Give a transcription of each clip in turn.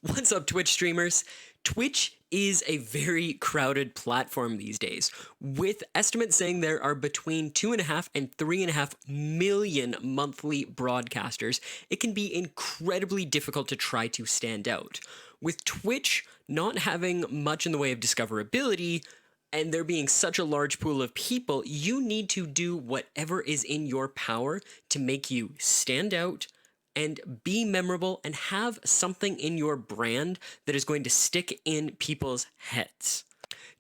What's up, Twitch streamers? Twitch is a very crowded platform these days, with estimates saying there are between 2.5 and 3.5 million monthly broadcasters. It can be incredibly difficult to try to stand out. With Twitch not having much in the way of discoverability, and there being such a large pool of people, you need to do whatever is in your power to make you stand out and be memorable and have something in your brand that is going to stick in people's heads.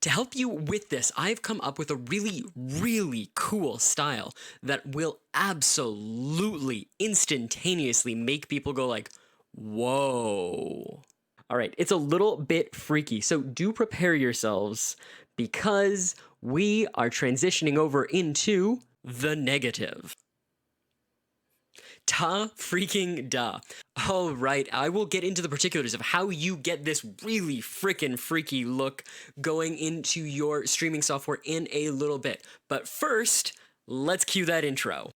To help you with this, I've come up with a really cool style that will absolutely instantaneously make people go like, whoa. All right, it's a little bit freaky, so do prepare yourselves because we are transitioning over into the negative. Ta freaking da. All right, I will get into the particulars of how you get this really freaking freaky look going into your streaming software in a little bit. But first, let's cue that intro.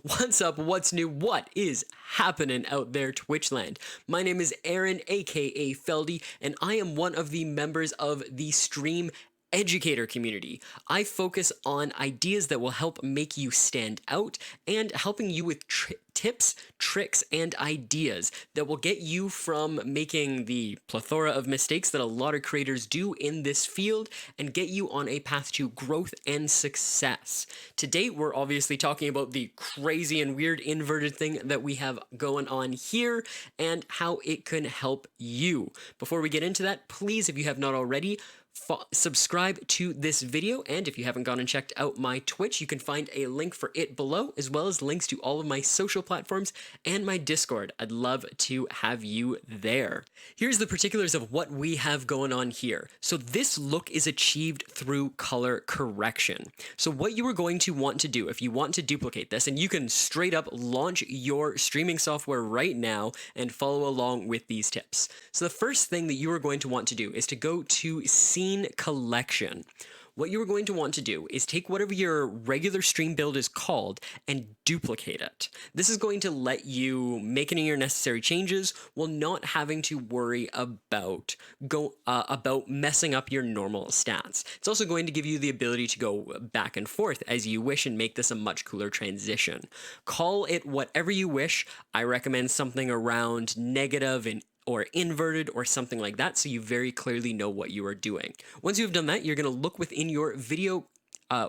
What's up? What's new? What is happening out there, Twitchland? My name is Aaron, aka Feldy, and I am one of the members of the Stream Educator community. I focus on ideas that will help make you stand out and helping you with tips, tricks, and ideas that will get you from making the plethora of mistakes that a lot of creators do in this field and get you on a path to growth and success. To date, we're obviously talking about the crazy and weird inverted thing that we have going on here and how it can help you. Before we get into that, please, if you have not already, subscribe to this video, and if you haven't gone and checked out my Twitch, you can find a link for it below, as well as links to all of my social platforms and my Discord. I'd love to have you there. Here's the particulars of what we have going on here. So this look is achieved through color correction. So what you are going to want to do if you want to duplicate this, and you can straight up launch your streaming software right now and follow along with these tips. So the first thing that you are going to want to do is to go to Scene Collection. What you are going to want to do is take whatever your regular stream build is called and duplicate it. This is going to let you make any of your necessary changes while not having to worry about messing up your normal stats. It's also going to give you the ability to go back and forth as you wish and make this a much cooler transition. Call it whatever you wish. I recommend something around negative and or inverted or something like that, so you very clearly know what you are doing. Once you've done that, you're going to look within your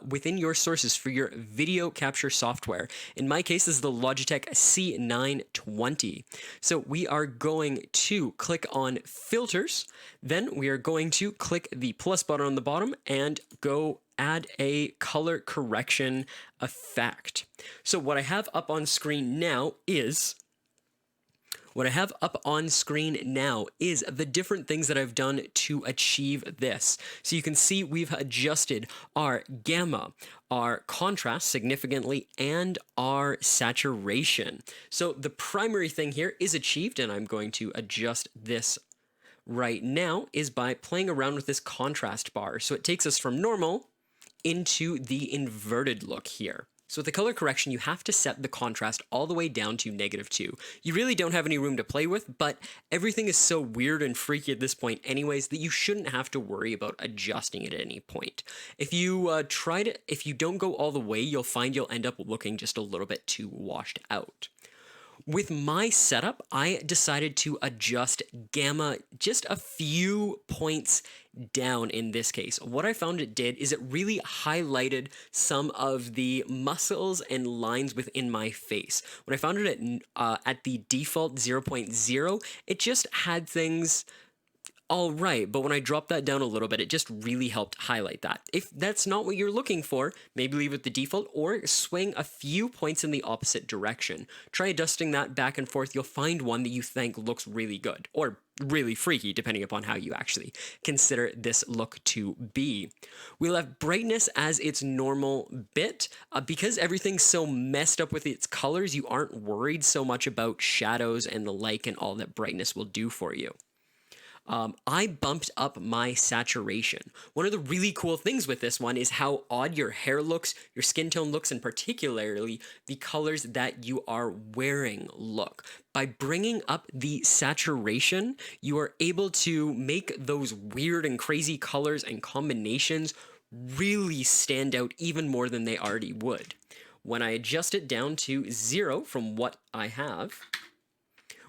within your sources for your video capture software. In my case, this is the Logitech C920. So we are going to click on Filters, then we are going to click the plus button on the bottom and go add a color correction effect. So what I have up on screen now is the different things that I've done to achieve this. So you can see we've adjusted our gamma, our contrast significantly, and our saturation. So the primary thing here is achieved, and I'm going to adjust this right now, is by playing around with this contrast bar. So it takes us from normal into the inverted look here. So with the color correction, you have to set the contrast all the way down to -2. You really don't have any room to play with, but everything is so weird and freaky at this point anyways that you shouldn't have to worry about adjusting it at any point. If you if you don't go all the way, you'll find you'll end up looking just a little bit too washed out. With my setup, I decided to adjust gamma just a few points down in this case. What I found it did is it really highlighted some of the muscles and lines within my face. When I found it at the default 0.0, it just had things all right, but when I dropped that down a little bit, it just really helped highlight that. If that's not what you're looking for, maybe leave it the default or swing a few points in the opposite direction. Try adjusting that back and forth. You'll find one that you think looks really good or really freaky, depending upon how you actually consider this look to be. We'll have brightness as its normal bit. Because everything's so messed up with its colors, you aren't worried so much about shadows and the like and all that brightness will do for you. I bumped up my saturation. One of the really cool things with this one is how odd your hair looks, your skin tone looks, and particularly the colors that you are wearing look. By bringing up the saturation, you are able to make those weird and crazy colors and combinations really stand out even more than they already would. When I adjust it down to 0 from what I have,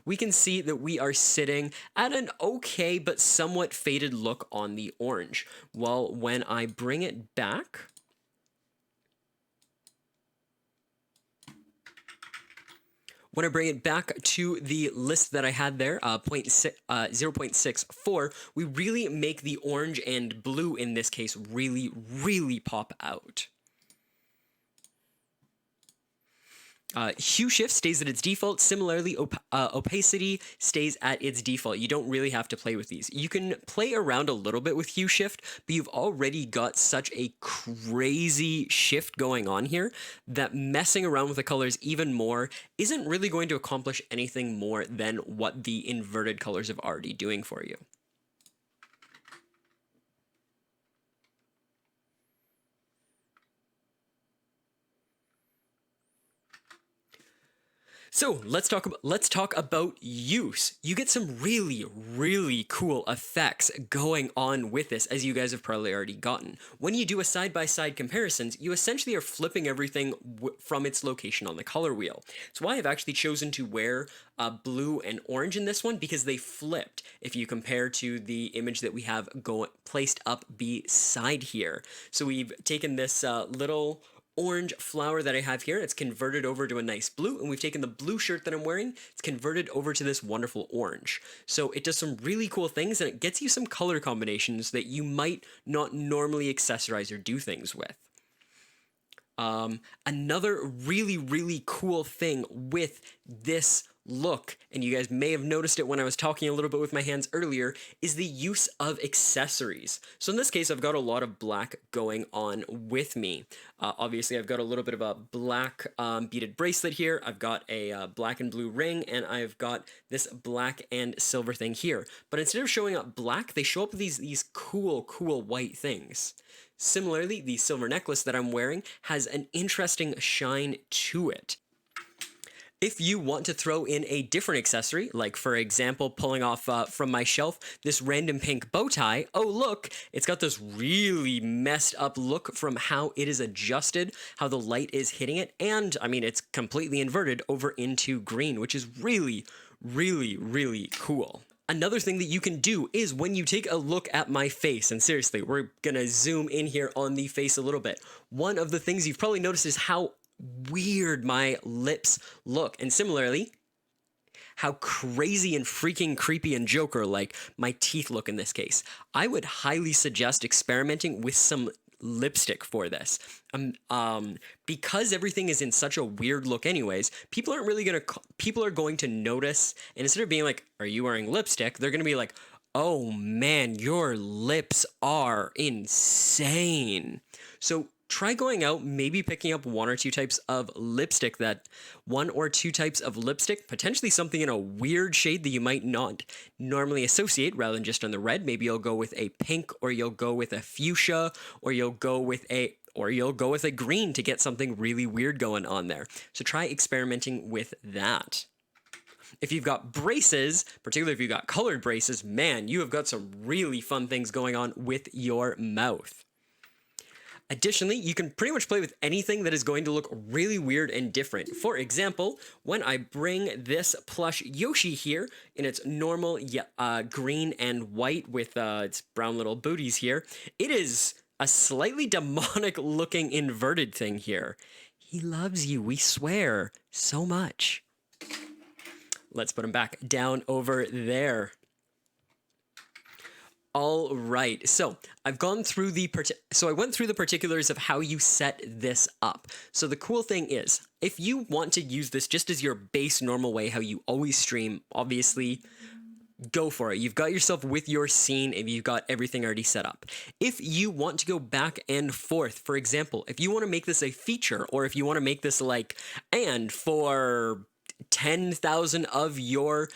we can see that we are sitting at an okay but somewhat faded look on the orange. Well, when I bring it back, to the list that I had there, 0.64, we really make the orange and blue in this case really, really pop out. Hue shift stays at its default. Similarly, opacity stays at its default. You don't really have to play with these. You can play around a little bit with hue shift, but you've already got such a crazy shift going on here that messing around with the colors even more isn't really going to accomplish anything more than what the inverted colors are already doing for you. So let's talk about use. You get some really, really cool effects going on with this, as you guys have probably already gotten. When you do a side-by-side comparisons, you essentially are flipping everything from its location on the color wheel. That's why I've actually chosen to wear blue and orange in this one, because they flipped if you compare to the image that we have placed up beside here. So we've taken this little orange flower that I have here, it's converted over to a nice blue, and we've taken the blue shirt that I'm wearing, it's converted over to this wonderful orange. So it does some really cool things, and it gets you some color combinations that you might not normally accessorize or do things with. Another really, really cool thing with this look, and you guys may have noticed it when I was talking a little bit with my hands earlier, is the use of accessories. So in this case, I've got a lot of black going on with me. Obviously, I've got a little bit of a black beaded bracelet here. I've got a black and blue ring, and I've got this black and silver thing here. But instead of showing up black, they show up with these cool white things. Similarly, the silver necklace that I'm wearing has an interesting shine to it. If you want to throw in a different accessory, like for example, pulling off from my shelf this random pink bow tie, oh look, it's got this really messed up look from how it is adjusted, how the light is hitting it, and I mean, it's completely inverted over into green, which is really, really, really cool. Another thing that you can do is when you take a look at my face, and seriously, we're gonna zoom in here on the face a little bit. One of the things you've probably noticed is how weird my lips look, and similarly, how crazy and freaking creepy and Joker-like my teeth look in this case. I would highly suggest experimenting with some lipstick for this. Because everything is in such a weird look anyways, people are going to notice, and instead of being like, are you wearing lipstick? They're gonna be like, oh man, your lips are insane. So try going out, maybe picking up one or two types of lipstick, potentially something in a weird shade that you might not normally associate rather than just on the red. Maybe you'll go with a pink, or you'll go with a fuchsia, or you'll go with a green to get something really weird going on there. So try experimenting with that. If you've got braces, particularly if you've got colored braces, man, you have got some really fun things going on with your mouth. Additionally, you can pretty much play with anything that is going to look really weird and different. For example, when I bring this plush Yoshi here in its normal green and white with its brown little booties here, it is a slightly demonic looking inverted thing here. He loves you, we swear, so much. Let's put him back down over there. All right, so I've gone through I went through the particulars of how you set this up. So the cool thing is, if you want to use this just as your base normal way, how you always stream, obviously, go for it. You've got yourself with your scene and you've got everything already set up. If you want to go back and forth, for example, if you want to make this a feature, or if you want to make this like, and for 10,000 of your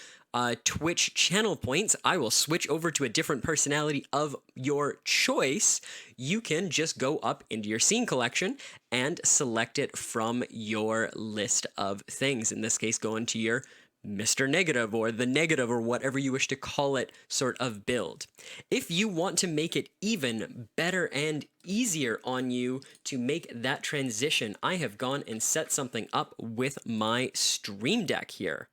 Twitch channel points, I will switch over to a different personality of your choice. You can just go up into your scene collection and select it from your list of things. In this case, go into your Mr. Negative or the Negative or whatever you wish to call it sort of build. If you want to make it even better and easier on you to make that transition, I have gone and set something up with my Stream Deck here.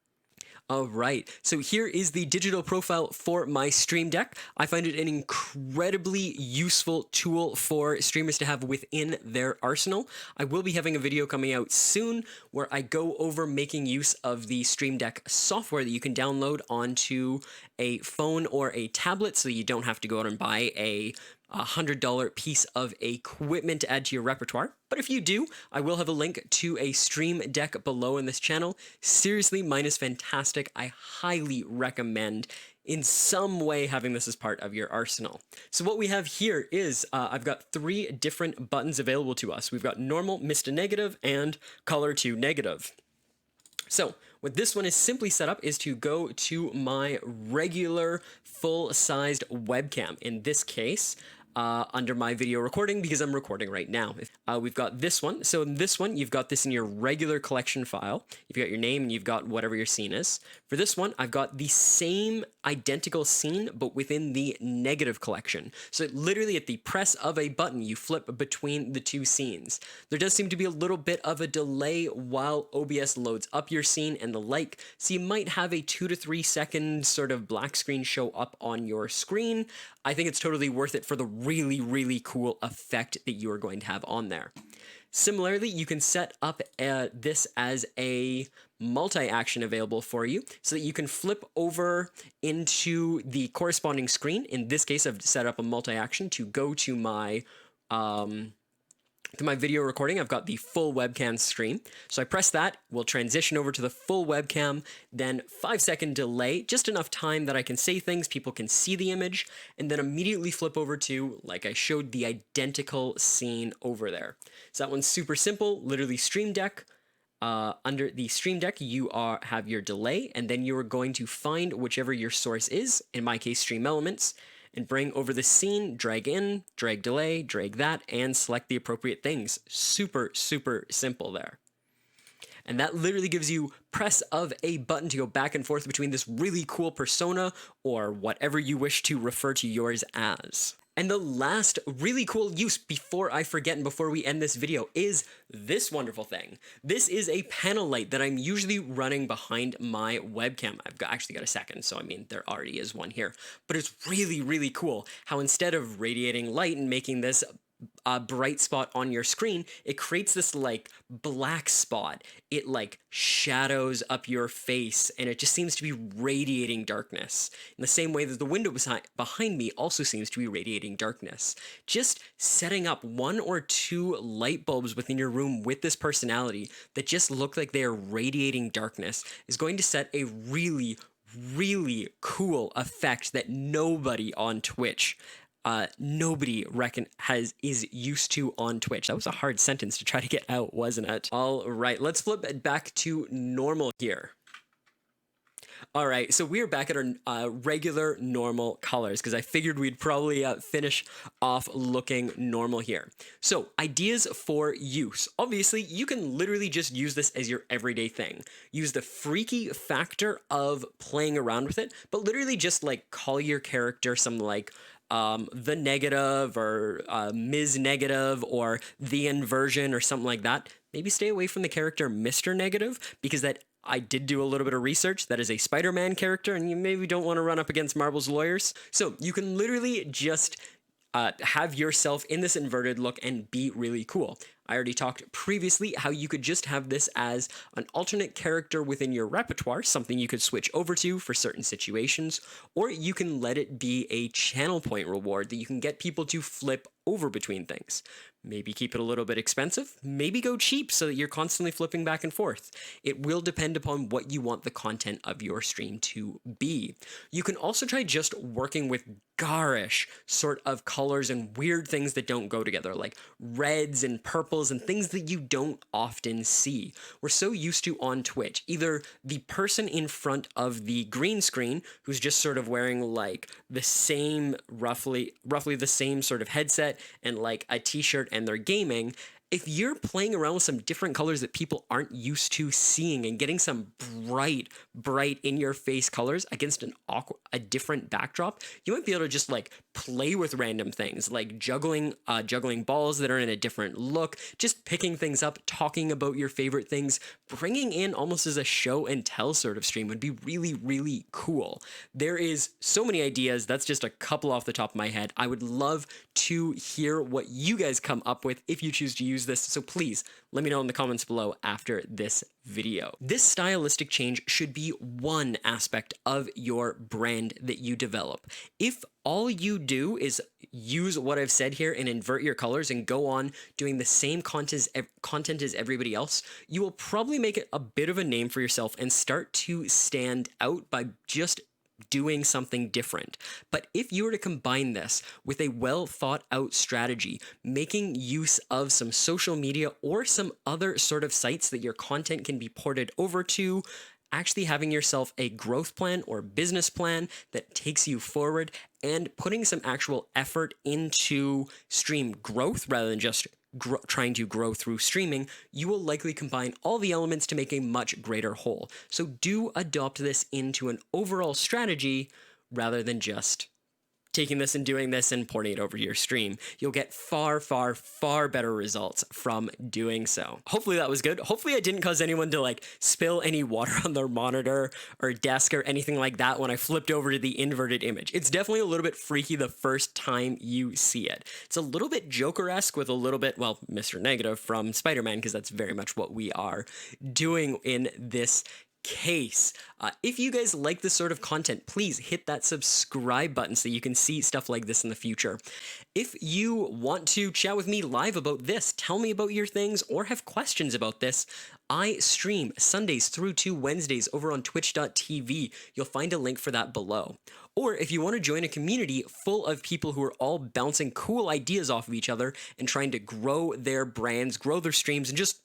All right, so here is the digital profile for my Stream Deck. I find it an incredibly useful tool for streamers to have within their arsenal. I will be having a video coming out soon where I go over making use of the Stream Deck software that you can download onto a phone or a tablet so you don't have to go out and buy a $100 piece of equipment to add to your repertoire. But if you do, I will have a link to a Stream Deck below in this channel. Seriously, mine is fantastic. I highly recommend in some way having this as part of your arsenal. So what we have here is I've got 3 different buttons available to us. We've got normal, Mr. Negative, and color to negative. So what this one is simply set up is to go to my regular full-sized webcam. In this case, under my video recording because I'm recording right now. We've got this one. So in this one, you've got this in your regular collection file. You've got your name and you've got whatever your scene is. For this one, I've got the same identical scene, but within the negative collection. So literally at the press of a button, you flip between the 2 scenes. There does seem to be a little bit of a delay while OBS loads up your scene and the like. So you might have a 2 to 3 second sort of black screen show up on your screen. I think it's totally worth it for the really, really cool effect that you are going to have on there. Similarly, you can set up this as a multi-action available for you so that you can flip over into the corresponding screen. In this case, I've set up a multi-action to go to my video recording. I've got the full webcam stream. So I press that, we'll transition over to the full webcam, then 5-second delay, just enough time that I can say things, people can see the image, and then immediately flip over to, like I showed, the identical scene over there. So that one's super simple, literally Stream Deck. Under the Stream Deck, you have your delay, and then you are going to find whichever your source is, in my case, Stream Elements, and bring over the scene, drag in, drag delay, drag that, and select the appropriate things. Super, super simple there. And that literally gives you press of a button to go back and forth between this really cool persona or whatever you wish to refer to yours as. And the last really cool use before I forget and before we end this video is this wonderful thing. This is a panel light that I'm usually running behind my webcam. Actually got a second, so I mean, there already is one here. But it's really, really cool how instead of radiating light and making this a bright spot on your screen, it creates this like black spot. It like shadows up your face and it just seems to be radiating darkness. In the same way that the window behind me also seems to be radiating darkness. Just setting up 1 or 2 light bulbs within your room with this personality that just look like they are radiating darkness is going to set a really, really cool effect that nobody on Twitch is used to on Twitch. That was a hard sentence to try to get out, wasn't it? All right, let's flip it back to normal here. All right, so we're back at our regular normal colors because I figured we'd probably finish off looking normal here. So ideas for use. Obviously, you can literally just use this as your everyday thing. Use the freaky factor of playing around with it, but literally just like call your character some like the negative or Ms. Negative or the inversion or something like that. Maybe stay away from the character Mr. Negative because I did do a little bit of research. That is a Spider-Man character and you maybe don't want to run up against Marvel's lawyers. So you can literally just have yourself in this inverted look and be really cool. I already talked previously how you could just have this as an alternate character within your repertoire, something you could switch over to for certain situations, or you can let it be a channel point reward that you can get people to flip over between things. Maybe keep it a little bit expensive, maybe go cheap so that you're constantly flipping back and forth. It will depend upon what you want the content of your stream to be. You can also try just working with garish sort of colors and weird things that don't go together, like reds and purples examples and things that you don't often see. We're so used to on Twitch, either the person in front of the green screen who's just sort of wearing like the same, roughly the same sort of headset and like a t-shirt, and they're gaming. If you're playing around with some different colors that people aren't used to seeing and getting some bright in your face colors against a different backdrop, you might be able to just like play with random things like juggling balls that are in a different look, just picking things up, talking about your favorite things, bringing in almost as a show and tell sort of stream would be really cool. There is so many ideas. That's just a couple off the top of my head. I would love to hear what you guys come up with if you choose to use this, so please let me know in the comments below after this video. This stylistic change should be one aspect of your brand that you develop. If all you do is use what I've said here and invert your colors and go on doing the same content as everybody else, you will probably make it a bit of a name for yourself and start to stand out by just doing something different. But if you were to combine this with a well thought out strategy, making use of some social media or some other sort of sites that your content can be ported over to, actually having yourself a growth plan or business plan that takes you forward, and putting some actual effort into stream growth rather than just trying to grow through streaming, you will likely combine all the elements to make a much greater whole. So do adopt this into an overall strategy rather than just taking this and doing this and porting it over to your stream. You'll get far better results from doing so. Hopefully that was good. Hopefully I didn't cause anyone to like spill any water on their monitor or desk or anything like that when I flipped over to the inverted image. It's definitely a little bit freaky the first time you see it. It's a little bit Joker-esque with a little bit, well, Mr. Negative from Spider-Man, because that's very much what we are doing in this case. If you guys like this sort of content, please hit that subscribe button so you can see stuff like this in the future. If you want to chat with me live about this, tell me about your things, or have questions about this, I stream Sundays through to Wednesdays over on twitch.tv. You'll find a link for that below. Or if you want to join a community full of people who are all bouncing cool ideas off of each other and trying to grow their brands, grow their streams, and just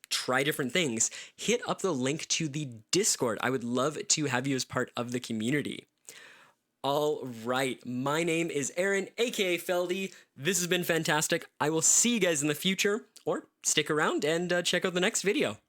try different things, hit up the link to the Discord. I would love to have you as part of the community. All right, my name is Aaron, aka Feldy. This has been fantastic. I will see you guys in the future, or stick around and check out the next video.